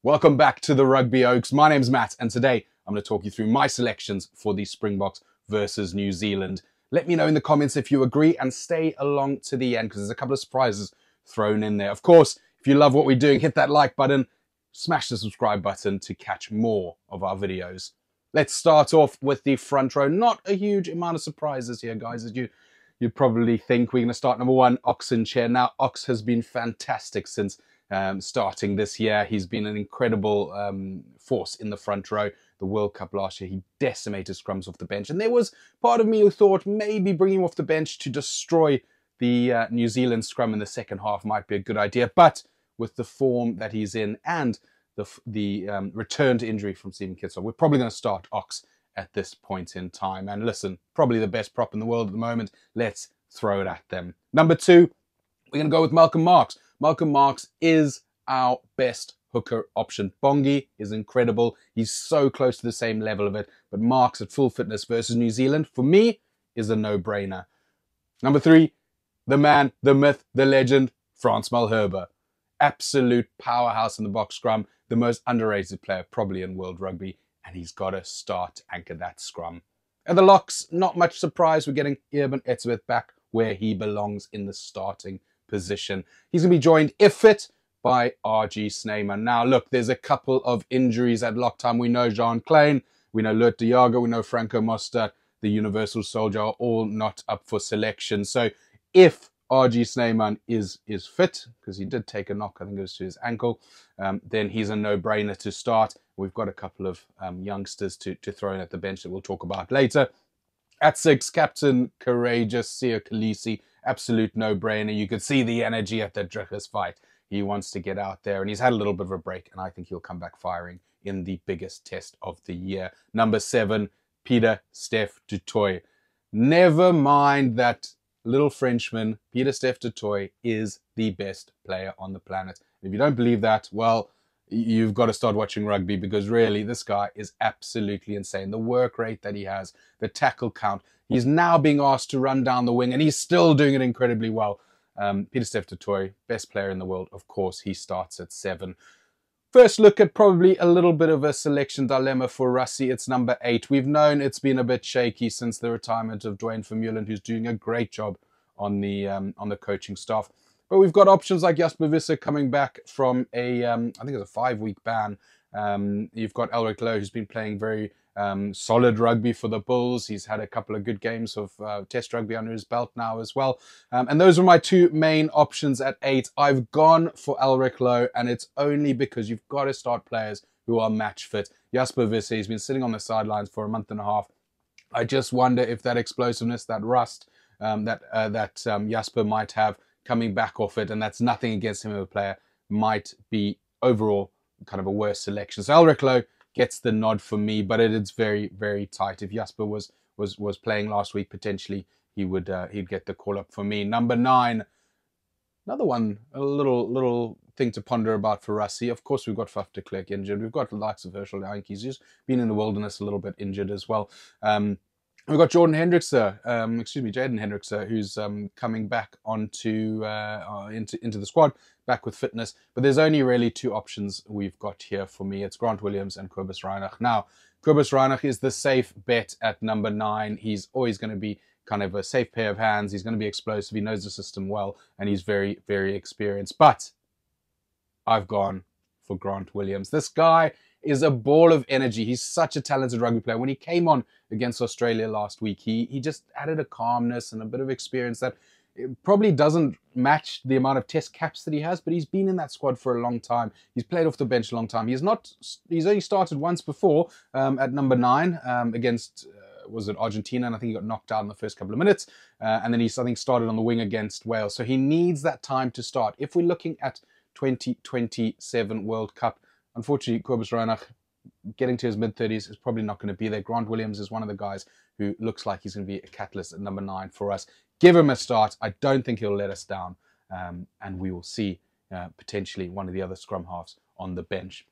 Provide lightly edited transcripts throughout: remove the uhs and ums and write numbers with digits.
Welcome back to the Rugby Oaks. My name's Matt, and today I'm going to talk you through my selections for the Springboks versus New Zealand. Let me know in the comments if you agree, and stay along to the end because there's a couple of surprises thrown in there. Of course, if you love what we're doing, hit that like button, smash the subscribe button to catch more of our videos. Let's start off with the front row. Not a huge amount of surprises here, guys, as you'd probably think. We're going to start number one, Oxenchair. Now, Ox has been fantastic since starting this year. He's been an incredible force in the front row. The World Cup last year, he decimated scrums off the bench. And there was part of me who thought maybe bringing him off the bench to destroy the New Zealand scrum in the second half might be a good idea. But with the form that he's in and the return to injury from Stephen Kitshaw, we're probably going to start Ox at this point in time. And listen, probably the best prop in the world at the moment. Let's throw it at them. Number two, we're going to go with Malcolm Marx. Malcolm Marx is our best hooker option. Bongi is incredible. He's so close to the same level of it. But Marx at full fitness versus New Zealand, for me, is a no-brainer. Number three, the man, the myth, the legend, Frans Malherbe. Absolute powerhouse in the box scrum. The most underrated player probably in world rugby. And he's got to start to anchor that scrum. At the locks, not much surprise. We're getting Eben Etzebeth back where he belongs in the starting position. He's going to be joined, if fit, by RG Snyman. Now, look, there's a couple of injuries at lock time. We know Jean Klein, we know Loet de Jager, we know Franco Mostert, the Universal Soldier, are all not up for selection. So if RG Snyman is fit, because he did take a knock, I think it was to his ankle, then he's a no-brainer to start. We've got a couple of youngsters to throw in at the bench that we'll talk about later. At 6, Captain Courageous, Siya Kolisi, absolute no-brainer. You could see the energy at the Driggers fight. He wants to get out there, and he's had a little bit of a break, and I think he'll come back firing in the biggest test of the year. Number 7, Pieter-Steph du Toit. Never mind that little Frenchman, Pieter-Steph du Toit is the best player on the planet. If you don't believe that, well, you've got to start watching rugby, because really this guy is absolutely insane. The work rate that he has, the tackle count. He's now being asked to run down the wing, and he's still doing it incredibly well. Pieter-Steph du Toit, best player in the world. Of course, he starts at 7. First look at probably a little bit of a selection dilemma for Rassie. It's number 8. We've known it's been a bit shaky since the retirement of Dwayne Vermeulen, who's doing a great job on the coaching staff. But we've got options like Jasper Visser coming back from a, I think it's a 5-week ban. You've got Elric Lowe, who's been playing very solid rugby for the Bulls. He's had a couple of good games of test rugby under his belt now as well. And those are my two main options at 8. I've gone for Elric Lowe, and it's only because you've got to start players who are match fit. Jasper Visser, he's been sitting on the sidelines for a month and a half. I just wonder if that explosiveness, that rust that Jasper might have coming back off it, and that's nothing against him as a player, might be overall kind of a worse selection. So Elric Lowe gets the nod for me, but it's very, very tight. If Jasper was playing last week, potentially he'd get the call up for me. Number 9, another one, a little thing to ponder about for Rassie. Of course, we've got Faf de Klerk injured. We've got the likes of Herschel Yank. He's just been in the wilderness a little bit injured as well. We've got Jaden Hendrickse, who's coming back onto into the squad, back with fitness. But there's only really 2 options we've got here for me. It's Grant Williams and Kobus Reinach. Now, Kobus Reinach is the safe bet at number 9. He's always going to be kind of a safe pair of hands. He's going to be explosive. He knows the system well, and he's very, very experienced. But I've gone for Grant Williams. This guy is a ball of energy. He's such a talented rugby player. When he came on against Australia last week, he just added a calmness and a bit of experience that probably doesn't match the amount of test caps that he has, but he's been in that squad for a long time. He's played off the bench a long time. He's only started once before at number 9 against, was it Argentina? And I think he got knocked out in the first couple of minutes. And then he's, I think, started on the wing against Wales. So he needs that time to start. If we're looking at 2027 World Cup, unfortunately, Kobus Reinach, getting to his mid-30s, is probably not going to be there. Grant Williams is one of the guys who looks like he's going to be a catalyst at number 9 for us. Give him a start. I don't think he'll let us down. And we will see potentially one of the other scrum halves on the bench.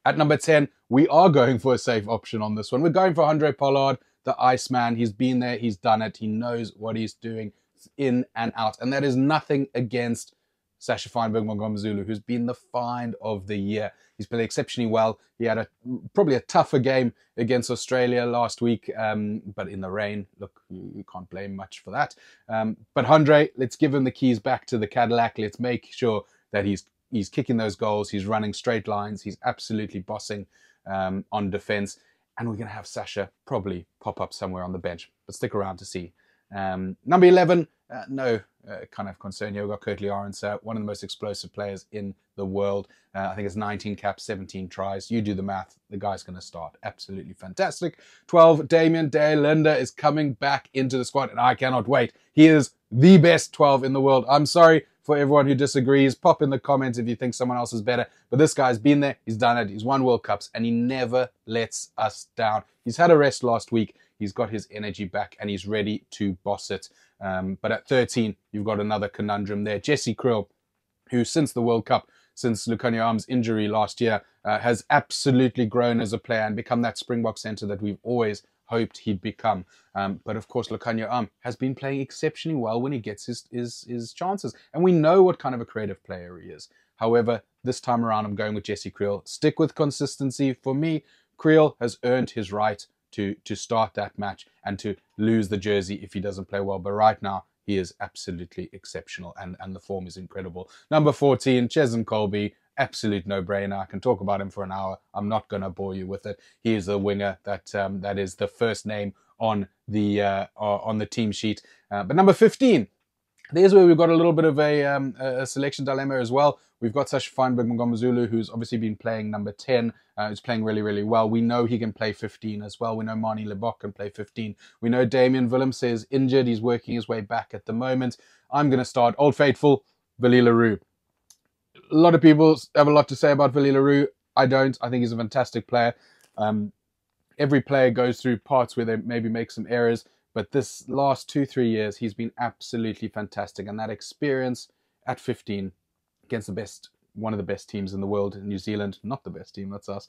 At number 10, we are going for a safe option on this one. We're going for Andre Pollard, the Iceman. He's been there. He's done it. He knows what he's doing in and out. And that is nothing against Sasha Feinberg-Mngomezulu, who's been the find of the year. He's played exceptionally well. He had probably a tougher game against Australia last week, but in the rain, look, you can't blame much for that. But Andre, let's give him the keys back to the Cadillac. Let's make sure that he's kicking those goals. He's running straight lines. He's absolutely bossing on defense. And we're going to have Sasha probably pop up somewhere on the bench. But stick around to see. Number 11, no kind of concern here. We've got Curtly Arons, one of the most explosive players in the world. I think it's 19 caps, 17 tries. You do the math. The guy's going to start. Absolutely fantastic. 12, Damien de Linda is coming back into the squad, and I cannot wait. He is the best 12 in the world. I'm sorry for everyone who disagrees. Pop in the comments if you think someone else is better. But this guy's been there. He's done it. He's won World Cups, and he never lets us down. He's had a rest last week. He's got his energy back, and he's ready to boss it. But at 13, you've got another conundrum there. Jesse Kriel, who since the World Cup, since Lukhanyo Am's injury last year, has absolutely grown as a player and become that Springbok centre that we've always hoped he'd become. But of course, Lukhanyo Am has been playing exceptionally well when he gets his chances. And we know what kind of a creative player he is. However, this time around, I'm going with Jesse Kriel. Stick with consistency. For me, Kriel has earned his right to start that match and to lose the jersey if he doesn't play well. But right now, he is absolutely exceptional and the form is incredible. Number 14, Cheslin Kolbe, absolute no-brainer. I can talk about him for an hour. I'm not going to bore you with it. He is the winger that is the first name on the team sheet. But number 15, there's where we've got a little bit of a selection dilemma as well. We've got Sasha Feinberg-Mngomezulu, who's obviously been playing number 10. Who's playing really, really well. We know he can play 15 as well. We know Manie Libbok can play 15. We know Damien Willemse is injured. He's working his way back at the moment. I'm going to start Old Faithful, Willie le Roux. A lot of people have a lot to say about Willie le Roux. I don't. I think he's a fantastic player. Every player goes through parts where they maybe make some errors. But this last 2-3 years, he's been absolutely fantastic. And that experience at 15 against one of the best teams in the world, in New Zealand, not the best team, that's us,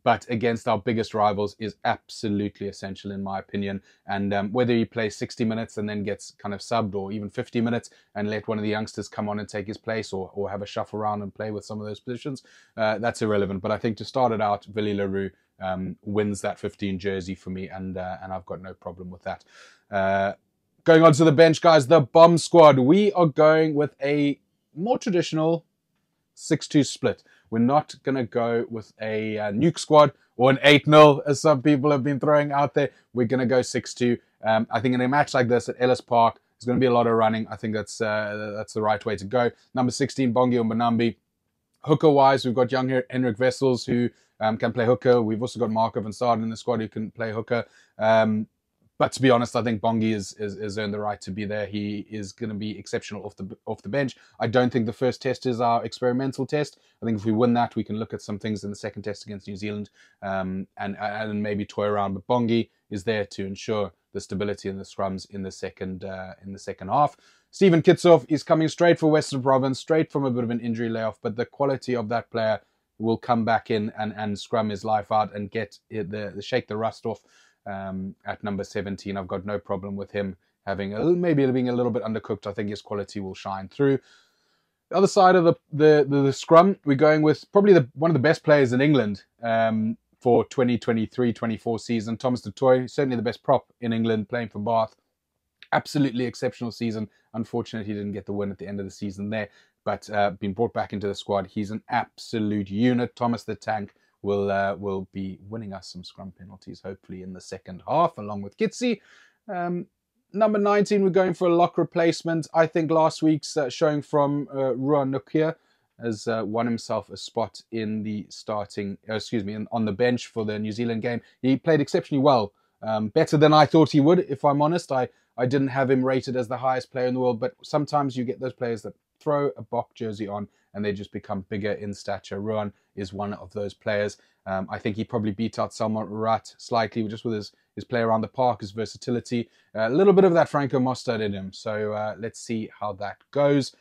but against our biggest rivals is absolutely essential in my opinion. And whether he plays 60 minutes and then gets kind of subbed, or even 50 minutes and let one of the youngsters come on and take his place, or have a shuffle around and play with some of those positions, that's irrelevant. But I think to start it out, Willie le Roux wins that 15 jersey for me, and I've got no problem with that. Going on to the bench, guys, the bomb squad. We are going with a more traditional 6-2 split. We're not going to go with a nuke squad or an 8-0, as some people have been throwing out there. We're going to go 6-2. I think in a match like this at Ellis Park, there's going to be a lot of running. I think that's the right way to go. Number 16, Bongi Mbonambi. Hooker-wise, we've got young Henrik Wessels, who can play hooker. We've also got Marco van Staden in the squad who can play hooker. But to be honest, I think Bongi has earned the right to be there. He is going to be exceptional off the bench. I don't think the first test is our experimental test. I think if we win that, we can look at some things in the second test against New Zealand and maybe toy around. But Bongi is there to ensure the stability in the scrums in the second half. Stephen Kitsoff is coming straight for Western Province, straight from a bit of an injury layoff. But the quality of that player will come back in and scrum his life out and get shake the rust off. At number 17, I've got no problem with him maybe being a little bit undercooked. I think his quality will shine through. The other side of the scrum, we're going with probably one of the best players in England for 2023-24 season, Thomas du Toit, certainly the best prop in England, playing for Bath. Absolutely exceptional season. Unfortunately, he didn't get the win at the end of the season there, but been brought back into the squad. He's an absolute unit. Thomas the Tank will be winning us some scrum penalties, hopefully, in the second half, along with Kitsy. Number 19, we're going for a lock replacement. I think last week's showing from Ruan Nukia has won himself a spot in the on the bench for the New Zealand game. He played exceptionally well, better than I thought he would, if I'm honest. I didn't have him rated as the highest player in the world, but sometimes you get those players that throw a Boks jersey on and they just become bigger in stature. Ruan is one of those players. I think he probably beat out Salman Rat slightly, just with his play around the park, his versatility. A little bit of that Franco Mostert in him. So let's see how that goes.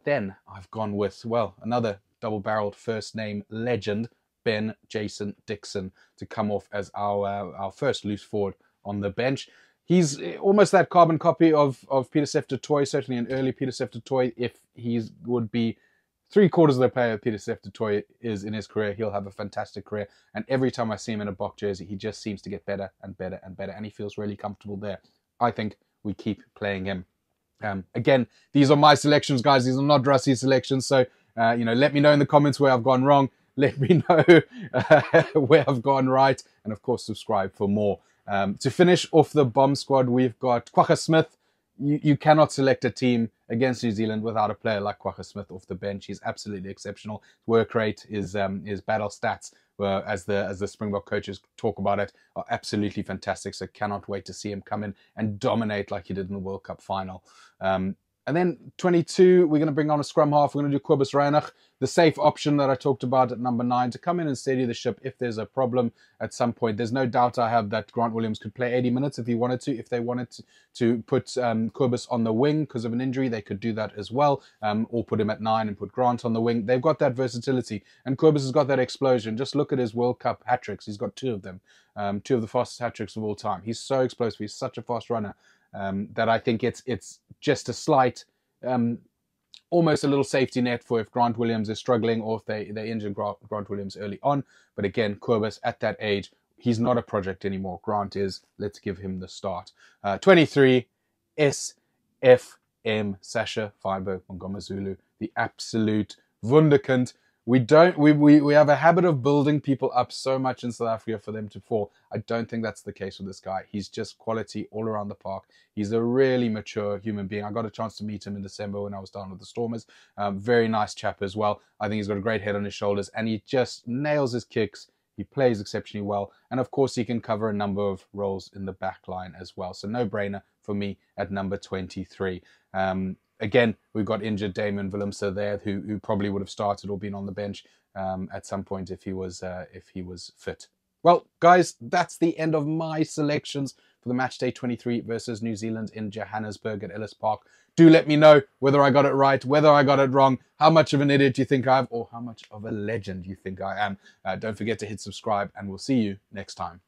Then I've gone with, another double-barreled first-name legend, Ben Jason Dixon, to come off as our first loose forward on the bench. He's almost that carbon copy of Pieter-Steph du Toit, certainly an early Pieter-Steph du Toit. If he would be 3/4 of the player Pieter-Steph du Toit is in his career, he'll have a fantastic career. And every time I see him in a Boks jersey, he just seems to get better and better and better, and he feels really comfortable there. I think we keep playing him. Again, these are my selections, guys. These are not Rusty's selections. So, let me know in the comments where I've gone wrong. Let me know where I've gone right. And, of course, subscribe for more. To finish off the bomb squad, we've got Kwagga Smith. You cannot select a team against New Zealand without a player like Kwagga Smith off the bench. He's absolutely exceptional. His work rate, his battle stats, as the Springbok coaches talk about it, are absolutely fantastic. So cannot wait to see him come in and dominate like he did in the World Cup final. And then 22, we're going to bring on a scrum half. We're going to do Kobus Reinach, the safe option that I talked about at number 9, to come in and steady the ship if there's a problem at some point. There's no doubt I have that Grant Williams could play 80 minutes if he wanted to. If they wanted to put Kobus on the wing because of an injury, they could do that as well, or put him at 9 and put Grant on the wing. They've got that versatility, and Kobus has got that explosion. Just look at his World Cup hat-tricks. He's got 2 of them, 2 of the fastest hat-tricks of all time. He's so explosive. He's such a fast runner. That I think it's just a slight, almost a little safety net for if Grant Williams is struggling or if they injure Grant Williams early on. But again, Kobus at that age, he's not a project anymore. Grant is. Let's give him the start. 23, SFM, Sasha Feinberg Mngomezulu, the absolute wunderkind. We have a habit of building people up so much in South Africa for them to fall. I don't think that's the case with this guy. He's just quality all around the park. He's a really mature human being. I got a chance to meet him in December when I was down with the Stormers. Very nice chap as well. I think he's got a great head on his shoulders, and he just nails his kicks. He plays exceptionally well. And of course, he can cover a number of roles in the back line as well. So no-brainer for me at number 23. Again, we've got injured Damon Willemse there, who probably would have started or been on the bench at some point if he was fit. Well, guys, that's the end of my selections for the match day 23 versus New Zealand in Johannesburg at Ellis Park. Do let me know whether I got it right, whether I got it wrong, how much of an idiot you think I am, or how much of a legend you think I am. Don't forget to hit subscribe, and we'll see you next time.